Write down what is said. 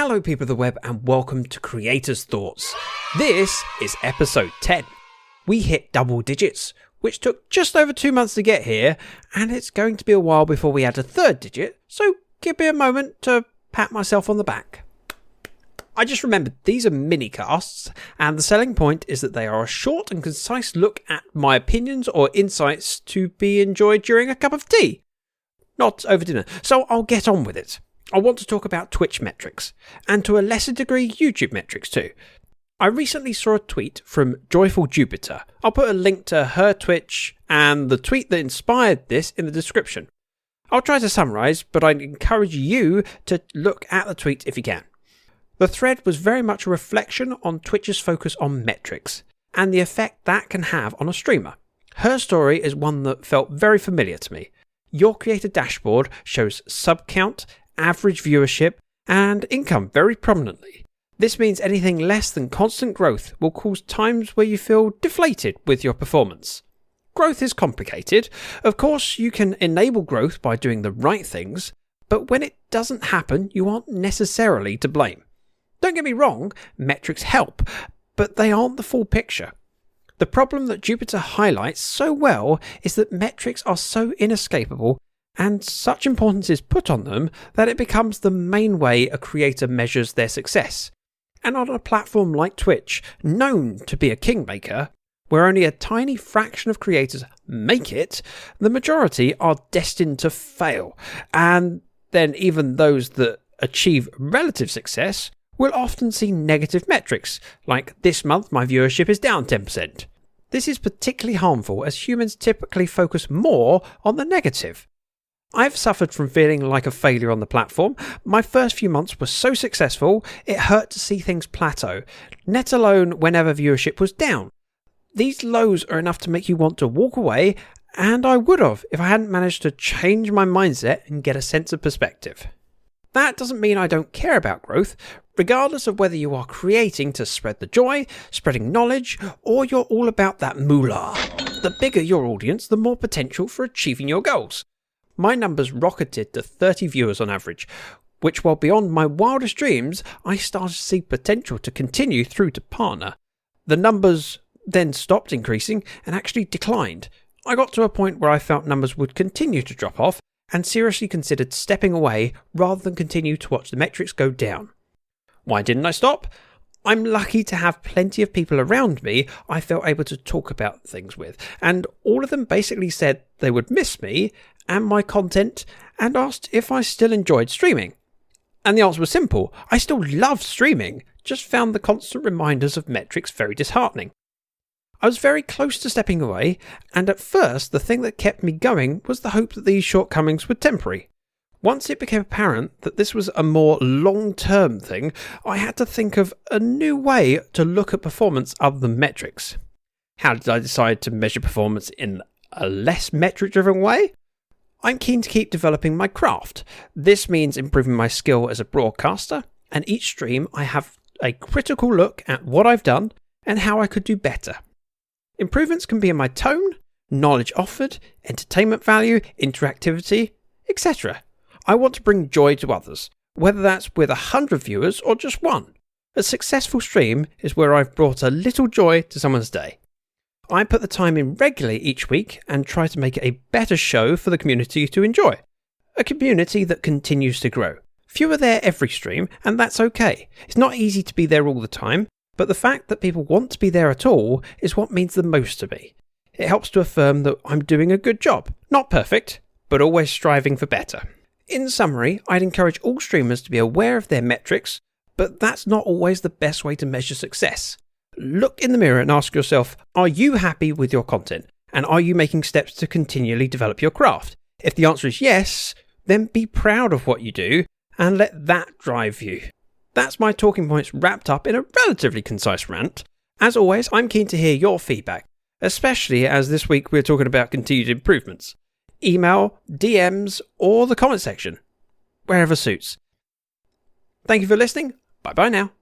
Hello people of the web and welcome to Creators Thoughts. This is episode 10. We hit double digits, which took just over 2 months to get here, and it's going to be a while before we add a third digit, so give me a moment to pat myself on the back. I just remembered these are mini casts, and the selling point is that they are a short and concise look at my opinions or insights to be enjoyed during a cup of tea. Not over dinner, so I'll get on with it. I want to talk about Twitch metrics, and to a lesser degree YouTube metrics too. I recently saw a tweet from Joyful Jupiter. I'll put a link to her Twitch and the tweet that inspired this in the description. I'll try to summarise, but I'd encourage you to look at the tweet if you can. The thread was very much a reflection on Twitch's focus on metrics, and the effect that can have on a streamer. Her story is one that felt very familiar to me. Your creator dashboard shows sub count, average viewership, and income very prominently. This means anything less than constant growth will cause times where you feel deflated with your performance. Growth is complicated. Of course, you can enable growth by doing the right things, but when it doesn't happen, you aren't necessarily to blame. Don't get me wrong, metrics help, but they aren't the full picture. The problem that Jupiter highlights so well is that metrics are so inescapable and such importance is put on them that it becomes the main way a creator measures their success. And on a platform like Twitch, known to be a kingmaker, where only a tiny fraction of creators make it, the majority are destined to fail. And then even those that achieve relative success will often see negative metrics, like this month my viewership is down 10%. This is particularly harmful as humans typically focus more on the negative. I've suffered from feeling like a failure on the platform. My first few months were so successful, it hurt to see things plateau, let alone whenever viewership was down. These lows are enough to make you want to walk away, and I would have if I hadn't managed to change my mindset and get a sense of perspective. That doesn't mean I don't care about growth, regardless of whether you are creating to spread the joy, spreading knowledge, or you're all about that moolah. The bigger your audience, the more potential for achieving your goals. My numbers rocketed to 30 viewers on average, which while beyond my wildest dreams, I started to see potential to continue through to partner. The numbers then stopped increasing and actually declined. I got to a point where I felt numbers would continue to drop off and seriously considered stepping away rather than continue to watch the metrics go down. Why didn't I stop? I'm lucky to have plenty of people around me I felt able to talk about things with, and all of them basically said they would miss me and my content and asked if I still enjoyed streaming. And the answer was simple. I still love streaming, just found the constant reminders of metrics very disheartening. I was very close to stepping away, and at first the thing that kept me going was the hope that these shortcomings were temporary. Once it became apparent that this was a more long-term thing, I had to think of a new way to look at performance other than metrics. How did I decide to measure performance in a less metric-driven way? I'm keen to keep developing my craft. This means improving my skill as a broadcaster, and each stream I have a critical look at what I've done and how I could do better. Improvements can be in my tone, knowledge offered, entertainment value, interactivity, etc. I want to bring joy to others, whether that's with 100 viewers or just one. A successful stream is where I've brought a little joy to someone's day. I put the time in regularly each week and try to make it a better show for the community to enjoy. A community that continues to grow. Few are there every stream, and that's okay. It's not easy to be there all the time, but the fact that people want to be there at all is what means the most to me. It helps to affirm that I'm doing a good job. Not perfect, but always striving for better. In summary, I'd encourage all streamers to be aware of their metrics, but that's not always the best way to measure success. Look in the mirror and ask yourself, are you happy with your content? And are you making steps to continually develop your craft? If the answer is yes, then be proud of what you do and let that drive you. That's my talking points wrapped up in a relatively concise rant. As always, I'm keen to hear your feedback, especially as this week we're talking about continued improvements. Email, DMs, or the comment section, wherever suits. Thank you for listening. Bye bye now.